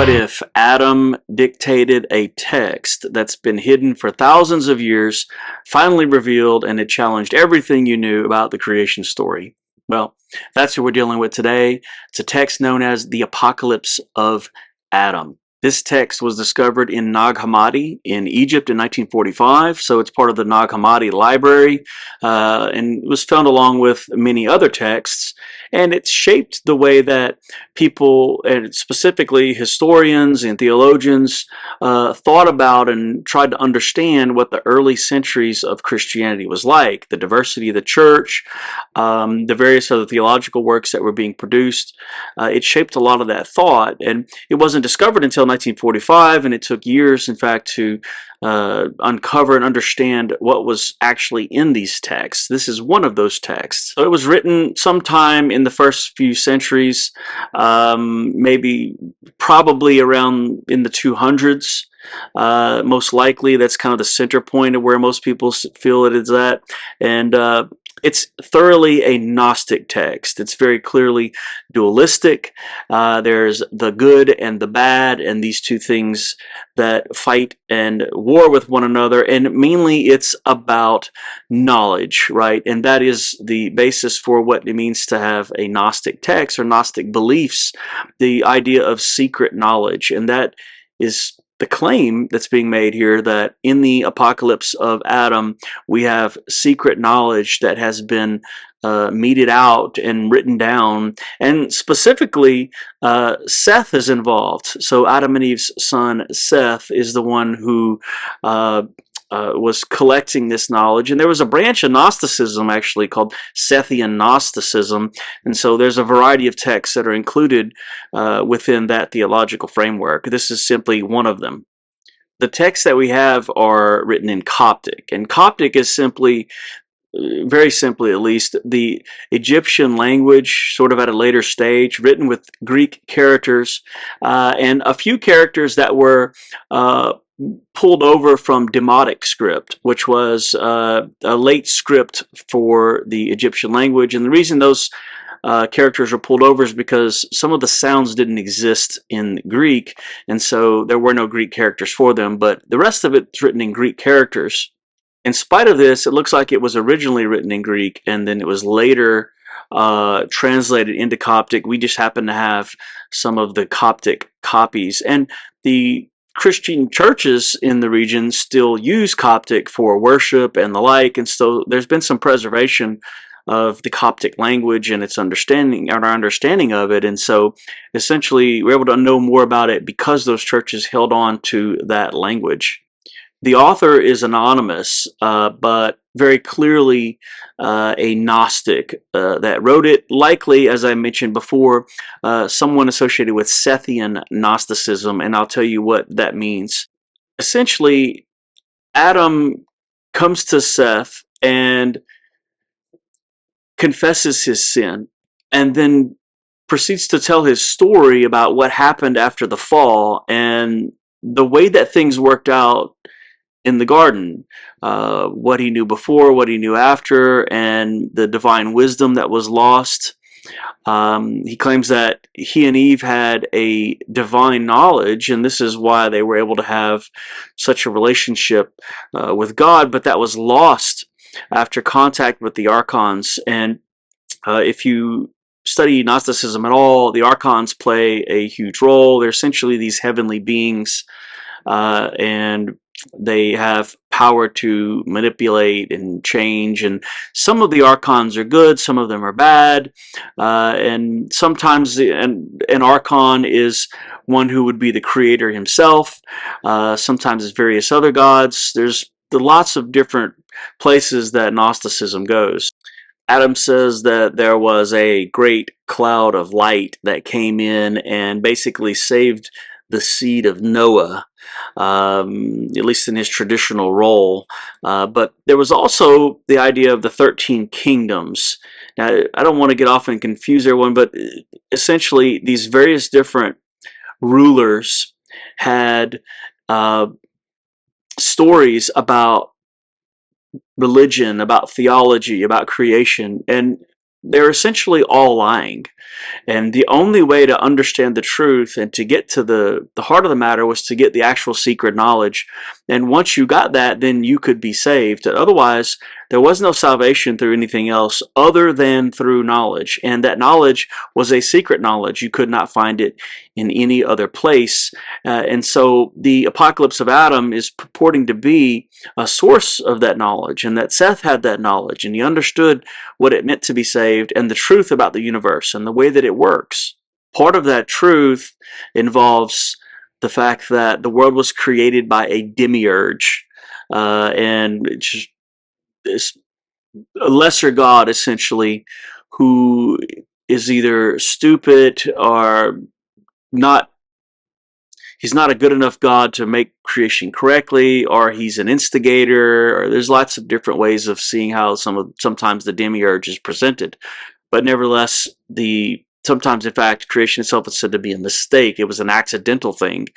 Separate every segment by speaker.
Speaker 1: What if Adam dictated a text that's been hidden for thousands of years, finally revealed, and it challenged everything you knew about the creation story? Well, that's what we're dealing with today. It's a text known as the Apocalypse of Adam. This text was discovered in Nag Hammadi in Egypt in 1945, so it's part of the Nag Hammadi library, and it was found along with many other texts, and it shaped the way that people, and specifically historians and theologians, thought about and tried to understand what the early centuries of Christianity was like, the diversity of the church, the various other theological works that were being produced. It shaped a lot of that thought, and it wasn't discovered until 1945, and it took years, in fact, to uncover and understand what was actually in these texts. This is one of those texts. So it was written sometime in the first few centuries, probably around in the 200s. Most likely, that's kind of the center point of where most people feel it is at, and it's thoroughly a Gnostic text. It's very clearly dualistic. There's the good and the bad, and these two things that fight and war with one another, and mainly it's about knowledge, right? And that is the basis for what it means to have a Gnostic text or Gnostic beliefs, the idea of secret knowledge, and that is the claim that's being made here, that in the apocalypse of Adam, we have secret knowledge that has been meted out and written down, and specifically Seth is involved. So Adam and Eve's son Seth is the one who was collecting this knowledge, and there was a branch of Gnosticism actually called Sethian Gnosticism, and so there's a variety of texts that are included within that theological framework. This is simply one of them. The texts that we have are written in Coptic, and Coptic is simply, very simply at least, the Egyptian language sort of at a later stage, written with Greek characters, and a few characters that were pulled over from Demotic script, which was a late script for the Egyptian language. And the reason those characters were pulled over is because some of the sounds didn't exist in Greek, and so there were no Greek characters for them, but the rest of it's written in Greek characters. In spite of this, it looks like it was originally written in Greek, and then it was later translated into Coptic. We just happen to have some of the Coptic copies, and the Christian churches in the region still use Coptic for worship and the like, and so there's been some preservation of the Coptic language and its understanding, our understanding of it, and so essentially we're able to know more about it because those churches held on to that language. The author is anonymous, but very clearly a Gnostic that wrote it, likely, as I mentioned before, someone associated with Sethian Gnosticism, and I'll tell you what that means. Essentially, Adam comes to Seth and confesses his sin, and then proceeds to tell his story about what happened after the fall and the way that things worked out in the garden, what he knew before, what he knew after, and the divine wisdom that was lost. He claims that he and Eve had a divine knowledge, and this is why they were able to have such a relationship with God, but that was lost after contact with the archons. And if you study Gnosticism at all, the archons play a huge role. They're essentially these heavenly beings, and they have power to manipulate and change, and some of the archons are good, some of them are bad, and sometimes an archon is one who would be the creator himself, sometimes it's various other gods. There's lots of different places that Gnosticism goes. Adam says that there was a great cloud of light that came in and basically saved the seed of Noah, at least in his traditional role. But there was also the idea of the 13 kingdoms. Now, I don't want to get off and confuse everyone, but essentially these various different rulers had stories about religion, about theology, about creation, and they're essentially all lying. And the only way to understand the truth and to get to the heart of the matter was to get the actual secret knowledge. And once you got that, then you could be saved. Otherwise, there was no salvation through anything else other than through knowledge. And that knowledge was a secret knowledge. You could not find it in any other place. And so the apocalypse of Adam is purporting to be a source of that knowledge, and that Seth had that knowledge, and he understood what it meant to be saved and the truth about the universe and the way that it works. Part of that truth involves the fact that the world was created by a demiurge, and it's a lesser god, essentially, who is either stupid or not. He's not a good enough God to make creation correctly, or he's an instigator, or there's lots of different ways of seeing how sometimes the demiurge is presented. But nevertheless, sometimes, in fact, creation itself is said to be a mistake. It was an accidental thing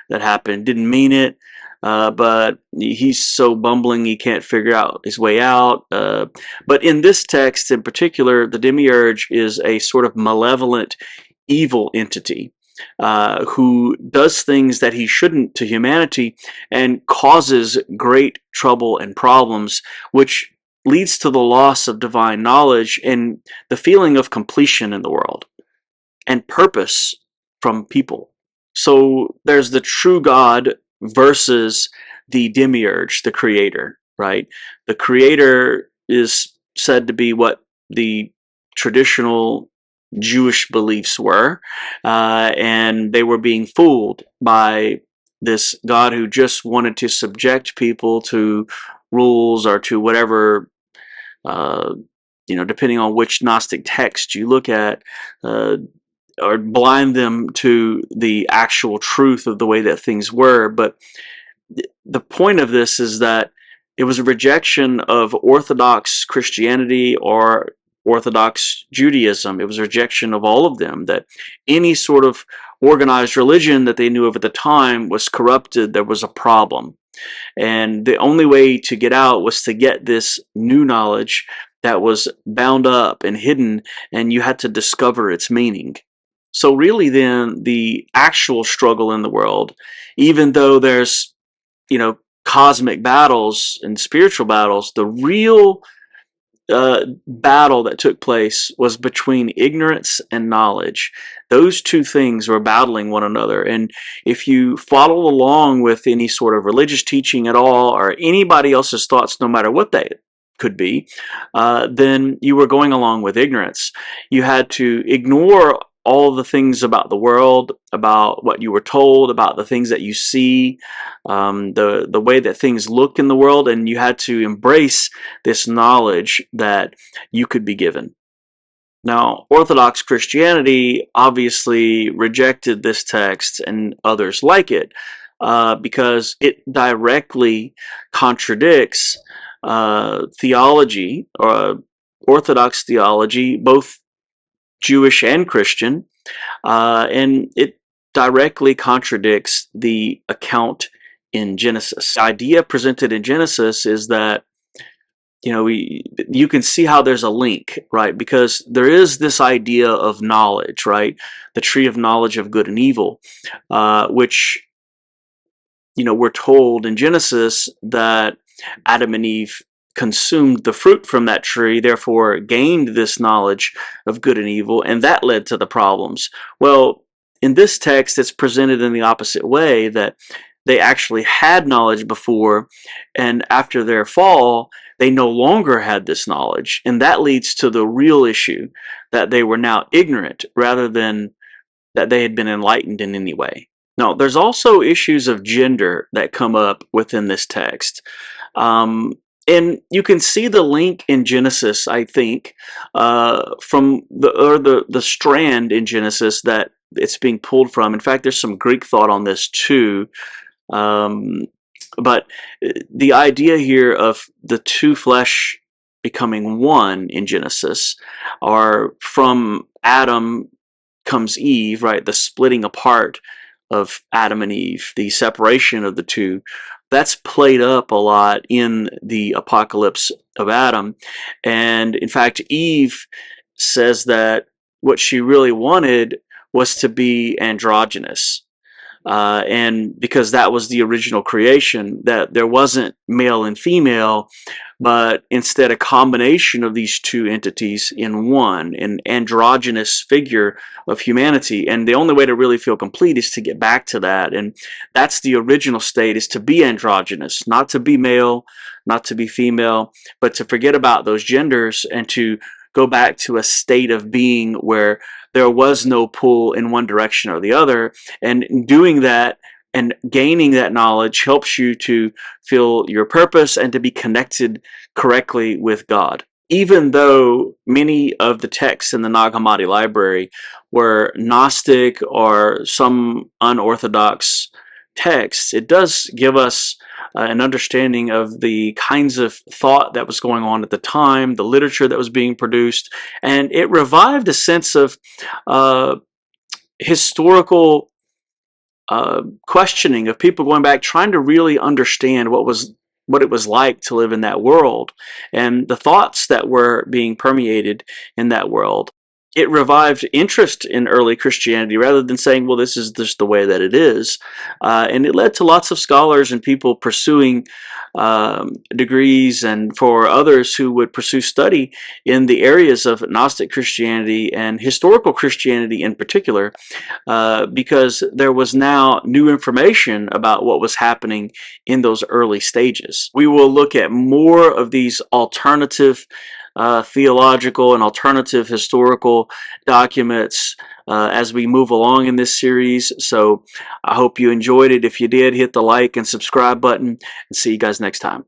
Speaker 1: that happened. Didn't mean it, but he's so bumbling he can't figure out his way out. But in this text in particular, the demiurge is a sort of malevolent, evil entity. Who does things that he shouldn't to humanity and causes great trouble and problems, which leads to the loss of divine knowledge and the feeling of completion in the world and purpose from people. So there's the true God versus the demiurge, the creator, right? The creator is said to be what the traditional Jewish beliefs were, and they were being fooled by this God who just wanted to subject people to rules or to whatever, uh, depending on which Gnostic text you look at, or blind them to the actual truth of the way that things were. But the point of this is that it was a rejection of Orthodox Christianity or Orthodox Judaism. It was a rejection of all of them, that any sort of organized religion that they knew of at the time was corrupted. There was a problem. And the only way to get out was to get this new knowledge that was bound up and hidden, and you had to discover its meaning. So really then, the actual struggle in the world, even though there's, cosmic battles and spiritual battles, the real battle that took place was between ignorance and knowledge. Those two things were battling one another. And if you follow along with any sort of religious teaching at all, or anybody else's thoughts, no matter what they could be, then you were going along with ignorance. You had to ignore all the things about the world, about what you were told, about the things that you see, the way that things look in the world, and you had to embrace this knowledge that you could be given. Now, Orthodox Christianity obviously rejected this text and others like it, because it directly contradicts theology, or Orthodox theology, both Jewish and Christian, and it directly contradicts the account in Genesis. The idea presented in Genesis is that, you can see how there's a link, right? Because there is this idea of knowledge, right? The tree of knowledge of good and evil, which, we're told in Genesis that Adam and Eve consumed the fruit from that tree, therefore gained this knowledge of good and evil, and that led to the problems. Well, in this text, it's presented in the opposite way, that they actually had knowledge before, and after their fall, they no longer had this knowledge, and that leads to the real issue, that they were now ignorant rather than that they had been enlightened in any way. Now, there's also issues of gender that come up within this text. And you can see the link in Genesis, I think, from the strand in Genesis that it's being pulled from. In fact, there's some Greek thought on this too. But the idea here of the two flesh becoming one in Genesis, are from Adam comes Eve, right? The splitting apart of Adam and Eve, the separation of the two, that's played up a lot in the apocalypse of Adam. And in fact, Eve says that what she really wanted was to be androgynous. And because that was the original creation, that there wasn't male and female, but instead a combination of these two entities in one, an androgynous figure of humanity. And the only way to really feel complete is to get back to that. And that's the original state, is to be androgynous, not to be male, not to be female, but to forget about those genders and to go back to a state of being where there was no pull in one direction or the other. And doing that and gaining that knowledge helps you to feel your purpose and to be connected correctly with God. Even though many of the texts in the Nag Hammadi library were Gnostic or some unorthodox texts, it does give us an understanding of the kinds of thought that was going on at the time, the literature that was being produced, and it revived a sense of uh, historical questioning, of people going back trying to really understand what it was like to live in that world and the thoughts that were being permeated in that world. It revived interest in early Christianity rather than saying, well, this is just the way that it is. And it led to lots of scholars and people pursuing degrees, and for others who would pursue study in the areas of Gnostic Christianity and historical Christianity in particular, because there was now new information about what was happening in those early stages. We will look at more of these alternative theological and alternative historical documents as we move along in this series. So I hope you enjoyed it. If you did, hit the like and subscribe button, and see you guys next time.